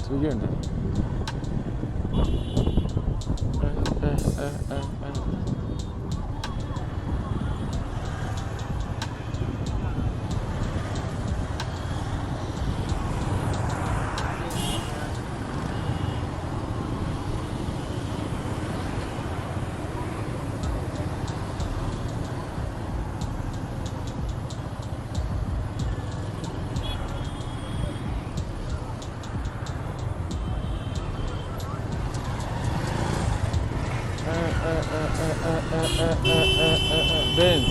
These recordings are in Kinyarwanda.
tugende Benz.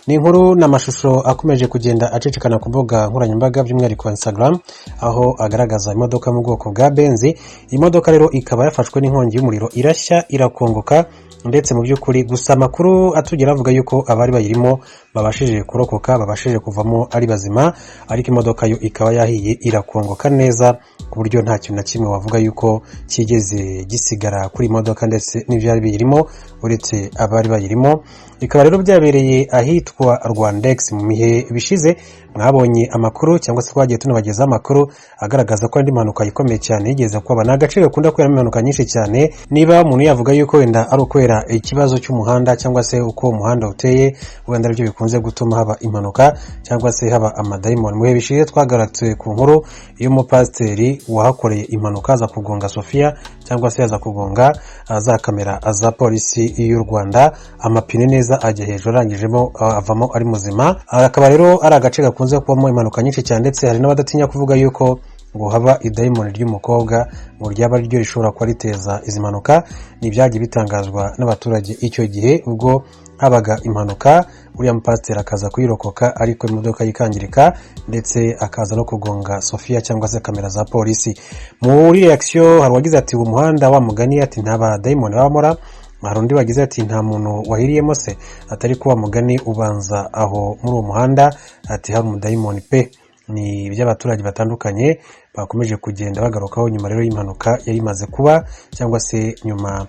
Ni inkuru n'amashusho akomeje kugenda acicikana ku mbuga nkoranyambaga by'umwihariko Instagram, aho agaragaza imodoka mu bwoko bwa Benz. Imodoka rero ikaba yafashwe n'inkongi y'umuriro irashya irakongoka, ndetse mu by'ukuri gusa amakuru atugera avuga yuko abari bayirimo babashije kurokoka, babashije kuvamo ari bazima, ariko imodoka yo ikaba yahiye irakongoka neza ku buryo nta kintu na kimwe wavuga yuko kigeze gisigara kuri imodoka ndetse n'ivyari biyirimo uretse abari bayirimo. Ikaba rero byabereye ahitwa Rwandex mu mihe bishize. Mwabonye amakuru cyangwa se twagiye tunabageza amakuru agaragaza ko andi mpanuka ikomeye cyane yigeze kuba. N'agace gakunda kubera impanuka nyinshi cyane. Niba umuntu yavuga yuko wenda ari ukwera ikibazo cy'umuhanda cyangwa se uko umuhanda uteye, wenda aribyo bikunze gutuma haba impanuka cyangwa se haba amadayimoni. Mu bihe bishize twagaratse ku nkuru y'umupasiteri wahakoreye impanuka aza kugonga Sofia cyangwa se aza kugonga za kamera za polisi y'u Rwanda, amapine neza ajya hejuru, arangijemo avamo ari muzima. Akaba rero ari agace gakunze kubamo impanuka nyinshi cyane, ndetse hari n'abadatinya kuvuga yuko ngo haba idayimoni ry'umukobwa ngo ryaba ryo rishobora kuba riteza izi mpanuka. N'ibyagiye bitangazwa n'abaturage icyo gihe ubwo habaga impanuka, uriya mupasiteri akaza kuyirokoka ariko imodoka yikangirika, ndetse akaza no kugonga Sofia cyangwa se kamera za polisi. Muri reaction hari wagize ati uwo muhanda wa mugani ati nta badayimoni babamora. Hari undi wagize ati nta muntu wahiriyemo se, atari kuba mugani ubanza aho muri uwo muhanda ati hari umudayimoni pe. Ni by'abaturage batandukanye bakomeje kugenda bagarukaho nyuma rero y'impanuka yari imaze kuba, cyangwa se nyuma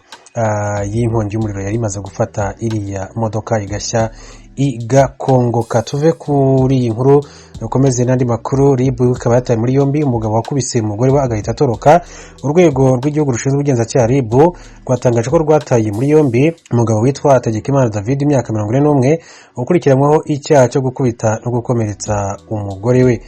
y'inkongi y'umuriro yari imaze gufata iriya modoka igashya igakongoka. Tuve kuri iyi nkuru dukomeze n'andi makuru. RIB ikaba yataye muri yombi umugabo wakubise umugore we agahita atoroka. Urwego rw'igihugu rushinzwe ubugenzacyaha RIB rwatangaje ko rwataye muri yombi umugabo witwa Hategekimana David, imyaka 41, ukurikiranyweho icyaha cyo gukubita no gukomeretsa umugore we.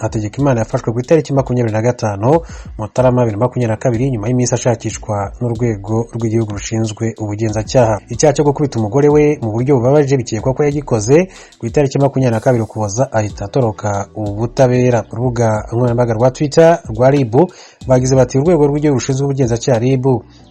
Hategekimana yafashwe ku itariki 25 Mutarama 2022 nyuma y'iminsi ashakishwa n'urwego rw'igihugu rushinzwe ubugenzacyaha. Icyaha cyo gukubita umugore we mu buryo bubabaje bikekwa ko yagikoze ku itariki 22 Ukuboza ahita atoroka ubutabera. Urubuga nkoranyambaga rwa Twitter rwa RIB bagize bati urwego rw'igihugu rushinzwe ubugenzacyaha RIB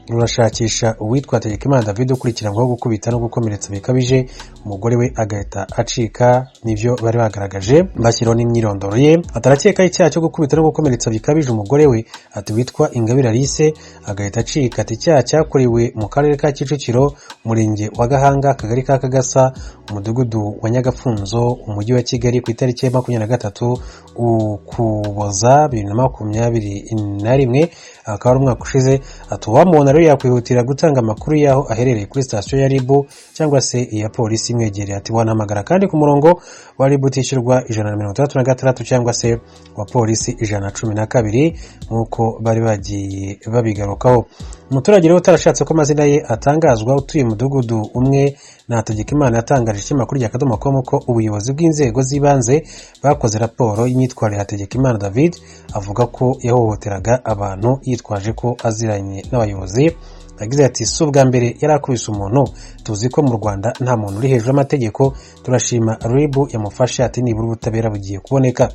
rurashakisha uwitwa Hategekimana David ukurikiranyweho gukubita no gukomeretsa bikabije umugore we agahita acika. Nivyo bari bagaragaje bashyiraho n'imyirondoro ye. Atarakeka icyaha cyo gukubita no gukomeretsa bikabije umugore we ati witwa Ingabire Alice agahita acika. Ati icyaha cyakorewe mu karere ka Kicukiro, umurenge wa Gahanga, akagari ka Kagasa, umudugudu wa Nyagafunzo, umujyi wa Kigali ku itariki 23 Ukuboza 2021. Akaba ari umwaka ushize. Atuwamubona rero yakwihutira gutanga amakuru yaho aherereye kuri station ya RIB cyangwa se iya polisi imwegereye. Ati wanahamagara kandi ku murongo wa RIB utishyurwa 136 cyangwa se wa polisi 112 nk'uko bari bagiye babigarukaho. Umuturage rero utarashatse ko amazina ye atangazwa utuye mu mudugudu umwe na Hategekimana yatangaje ikinyamakuru cya Kadomo.com ko ubuyobozi bw'inzego z'ibanze bakoze raporo y'imyitwarire Hategekimana David, avuga ko yahohoteraga abantu yitwaje ko aziranye n'abayobozi. Yagize ati si ubwa mbere yarakubise umuntu, tuzi ko mu Rwanda nta muntu uri hejuru y'amategeko, turashima RIB yamufashe. Ati nibura ubutabera bugiye kuboneka.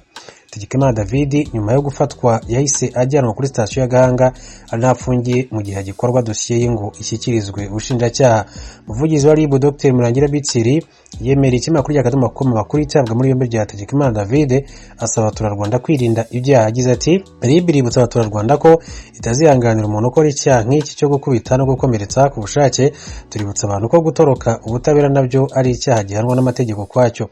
Hategekimana David nyuma yo gufatwa yahise ajyanwa kuri station ya Gahanga anafungiye mu gihe gikorwa dosiye ye ngo ishyikirizwe ubushinjacyaha. Umuvugizi wa RIB Dr Murangira Bitsiri yemereye ikinyamakuru cya Kadomo.com amakuru itabwa muri yombi rya Hategekimana David, asaba abaturarwanda kwirinda ibyaha. Yagize ati RIB iributsa abaturarwanda ko itazihanganira umuntu ukora icyaha nk'iki cyo gukubita no gukomeretsa ku bushake. Tuributsa abantu ko gutoroka ubutabera nabyo ari icyaha gihanwa n'amategeko kwacyo.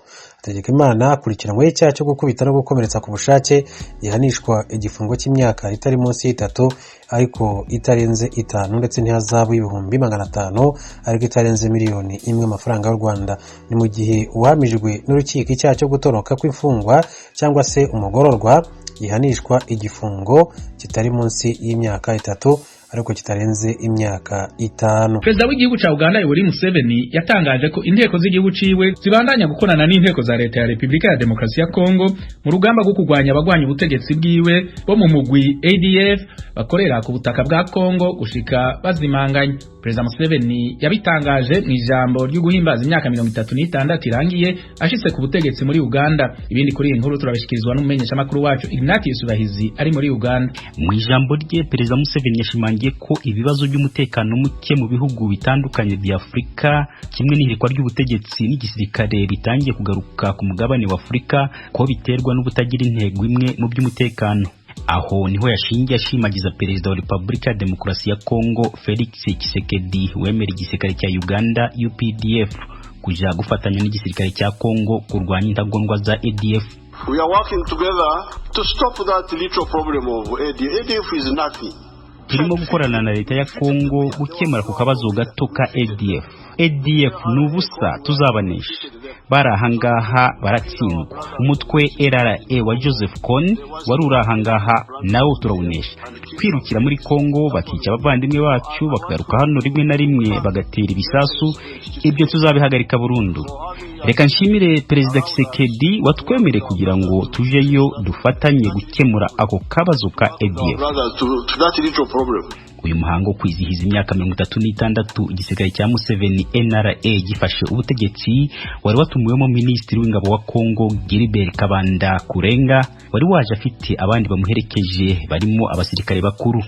Hategekimana akurikiranyweho icyaha cyo gukubita no gukomeretsa ku bushake gihanishwa igifungo cy'imyaka itari munsi y'itatu ariko itarenze 5 ndetse n'ihazabu y'ibihumbi 500 ariko itarenze miliyoni 1 amafaranga y'u Rwanda. Ni mu gihe uhamijwe n'urukiko icyaha cyo gutoroka kw'imfungwa cyangwa se umugororwa gihanishwa igifungo kitari munsi y'imyaka 3 ariko kitarenze imyaka 5. Perezida w'igihugu ca Uganda Yoweri Museveni yatangaje ko inteko z'igihugu ciwe zibandanya gukorana n'inteko za leta ya Republika ya Demokarasi ya Kongo mu rugamba rwo kurwanya abagwanya ubutegetsi bwiwe bo mu mugwi ADF bakorera ku butaka bwa Kongo gushika bazimanganya. Perezida Museveni yabitangaje mu ijambo ryo guhimbaza imyaka 36 irangiye ashitse ku butegetsi muri Uganda. Ibindi kuri iyi nkuru turabishikirizwa n'umumenyesha makuru wacu Ignatius Bahizi ari muri Uganda. Mu ijambo rye Perezida Museveni yashimangiye ko ibibazo by'umutekano muke mu bihugu bitandukanye bya Afrika kimwe n'ihirikwa ry'ubutegetsi n'igisirikare bitangiye kugaruka ku mugabane wa Afrika ko biterwa n'ubutagira intego imwe mu by'umutekano. Aho niho yashingiye ashimagiza Perezida wa Republika ya Demokarasi ya Kongo Felix Tshisekedi wemera igisirikare cya Uganda UPDF kuja gufatanya n'igisirikare cya Kongo kurwanya intagondwa za ADF. We are working together to stop that little problem of ADF. ADF is nothing. Turimo gukorana na leta ya Kongo gukemura ku kabazo gato ka ADF. ADF nubusa tuzabanesha. Barahangaha baratsindwa. Umutwe RRA wa Joseph Kony wari urahangaha nawo turawunesha. Kwirukira muri Kongo bakica abavandimwe bacu bakagaruka hano rimwe na rimwe bagatera ibisasu, ibyo tuzabihagarika burundu. Reka nshimire Perezida Tshisekedi watwemere kugira ngo tujeyo dufatanye gukemura ako kabazo ka ADF. Uyu muhango kwizihiza imyaka 36 igisirikare cya Museveni NRA gifashe ubutegetsi wari watumiwemo Minisitiri w'ingabo wa Kongo Gilbert Kabanda Kurenga wari waje afite abandi bamuherekeje barimo abasirikare bakuru.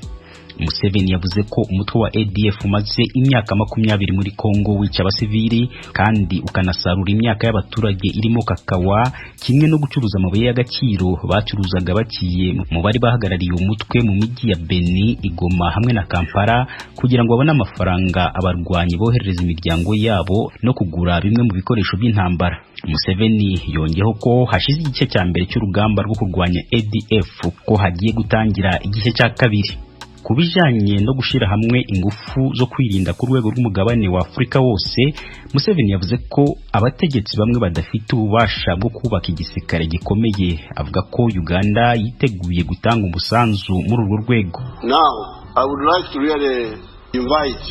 Museveni yavuze ko umutwe wa ADF umaze imyaka 20 muri Kongo wica abasivili kandi ukanasarura imyaka y'abaturage irimo kakawa kimwe no gucuruza amabuye y'agaciro bacuruzaga bakiye mu bari bahagarariye umutwe mu miji ya Beni, Igoma hamwe na Kampala kugira ngo babone amafaranga abarwanyi boherereza imiryango yabo no kugura bimwe mu bikoresho by'intambara. Museveni yongeyeho ko hashize igice cya mbere cy'urugamba rwo kurwanya ADF ko hagiye gutangira igice cya kabiri. Kubijanye no gushira hamwe ingufu zo kwirinda ku rwego rw'umugabane wa Afrika wose, Museveni yavuze ko abategetsi bamwe badafite ububasha bwo kubaka igisirikare gikomeye. Avuga ko Uganda yiteguye gutanga umusanzu muri urwo rwego. Now, I would like to really invite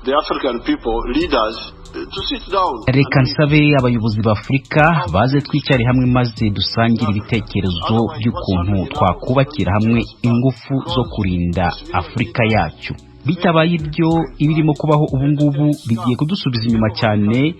the African people, leaders, to sit down. Reka nsabe abayobozi ba Afrika baze twicare hamwe maze dusangire ibitekerezo by'ukuntu twakubakira hamwe ingufu zo kurinda Afrika yacu. Bitabaye ibyo ibirimo kubaho ubungubu bigiye kudusubiza inyuma cyane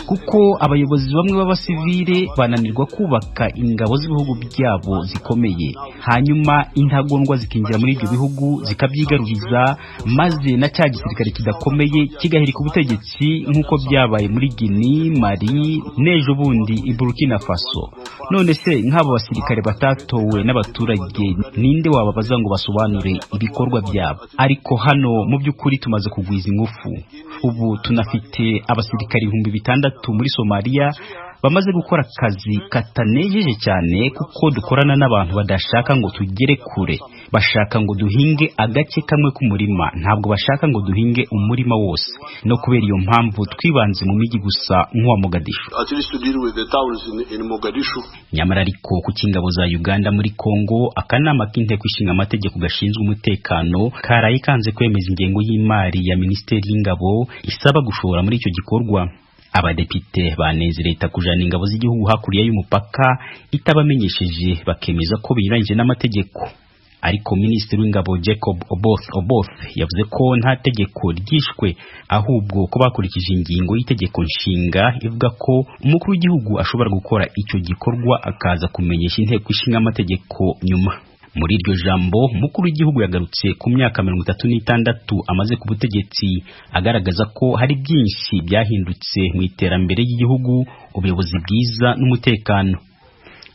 kuko abayobozi bamwe b'abasivile bananirwa kubaka ingabo z'ibihugu byabo zikomeye, hanyuma intagondwa zikinjira muri ibyo bihugu zikabyigaruriza maze na cya gisirikare kidakomeye kigahirika ubutegetsi nk'uko byabaye muri Guinea, Mali n'ejo bundi i Burkina Faso. None se nk'abo basirikare batatowe n'abaturage ninde wababaza ngo basobanure ibikorwa byabo? Ariko hano mu by'ukuri tumaze kugwiza ingufu. Ubu tunafite abasirikari 6,000 muri Somalia bamaze gukora akazi katanejeje cyane kuko dukorana n'abantu badashaka ngo tugere kure. Bashaka ngo duhinge agace kamwe k'umurima, ntabwo bashaka ngo duhinge umurima wose. No kubera iyo mpamvu twibanze mu miji gusa nk'uwa Mogadishu. At least to deal with the towns in Mogadishu. Nyamara ariko ku kingabo za Uganda muri Kongo, akanama k'inteko ishinga amategeko gashinzwe umutekano karaye kanze kwemeza ingengo y'imari ya Minisiteri y'Ingabo isaba gushora muri icyo gikorwa. Abadepite baneze leta kujana ingabo z'igihugu hakuriya y'umupaka itabamenyesheje bakemeza ko birangije n'amategeko. Ariko Minisitiri w'Ingabo Jacob Oboth yavuze ko nta tegeko ryishwe ahubwo ko bakurikije ingingo y'itegeko nshinga ivuga ko umukuru w'igihugu ashobora gukora icyo gikorwa akaza kumenyesha inteko ishinga amategeko nyuma. Muri iryo jambo umukuru w'igihugu yagarutse ku myaka 36 amaze ku butegetsi agaragaza ko hari byinshi byahindutse mu iterambere ry'igihugu, ubuyobozi bwiza n'umutekano.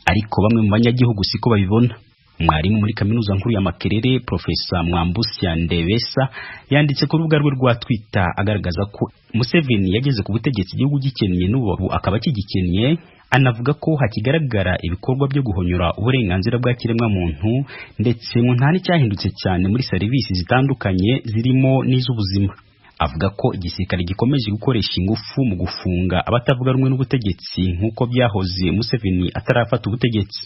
Ariko bamwe mu banyagihugu siko babibona. Mwarimu muri kaminuza nkuru ya Makerere Profesa Mwambusya Ndebesa yanditse ku rubuga rwe rwa Twitter agaragaza ko Museveni yageze ku butegetsi igihugu gikennye n'ubu akaba kigikennye. Anavuga ko hakigaragara ibikorwa byo guhonyora uburenganzira bwa kiremwa muntu ndetse mu ntani cyahindutse cyane muri serivisi zitandukanye zirimo n'iz'ubuzima. Avuga ko igisirikare gikomeje gukoresha ingufu mu gufunga abatavuga rumwe n'ubutegetsi nk'uko byahoze Museveni atarafata ubutegetsi.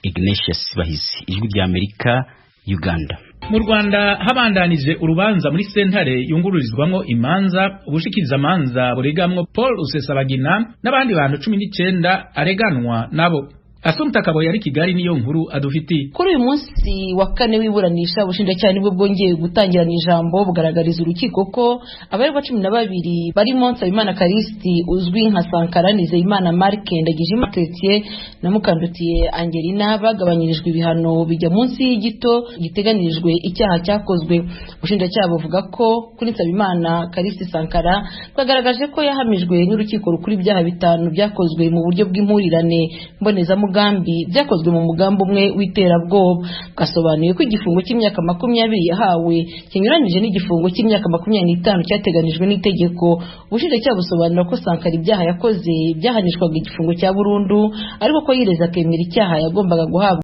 Ignatius Bahizi, Ijwi rya Amerika, Uganda. Mu Rwanda habandanije urubanza muri sentare yungururizwamo imanza ubushikiriza amanza buregamwo Paul Rusesabagina n'abandi bantu 19 areganwa nabo. Asumta Kabo yari Kigali niyo nkuru adufiti. Kuri uyu munsi wa kane wiburanisha ubushinjacyaha nibwo bwongeye gutangirana ijambo bugaragariza urukiko ko abaregwa 12 barimo Nsabimana Karisti uzwi nka Sankara, Nizeyimana Mark, Ndagijima Chrétien na Mukandutiye Angelina bagabanyirijwe ibihano bijya munsi y'igito giteganirijwe icyaha cyakozwe. Ubushinjacyaha buvuga ko kuri Nsabimana Karisti Sankara bagaragaje ko yahamijwe n'urukiko rukuru ibyaha 5 byakozwe mu buryo bw'impurirane mboneza mugambi byakozwe mu mugambo umwe w'iterabwoba. Gasobanuye ko igifungo cy'imyaka 20 yahawe kinyuranyije n'igifungo cy'imyaka 25 cyateganijwe n'itegeko. Ubushinjacyaha busobanura ko Sankara ibyaha yakoze byahanishwaga igifungo cya burundu ariko ko yireza akemera icyaha yagombaga guhabwa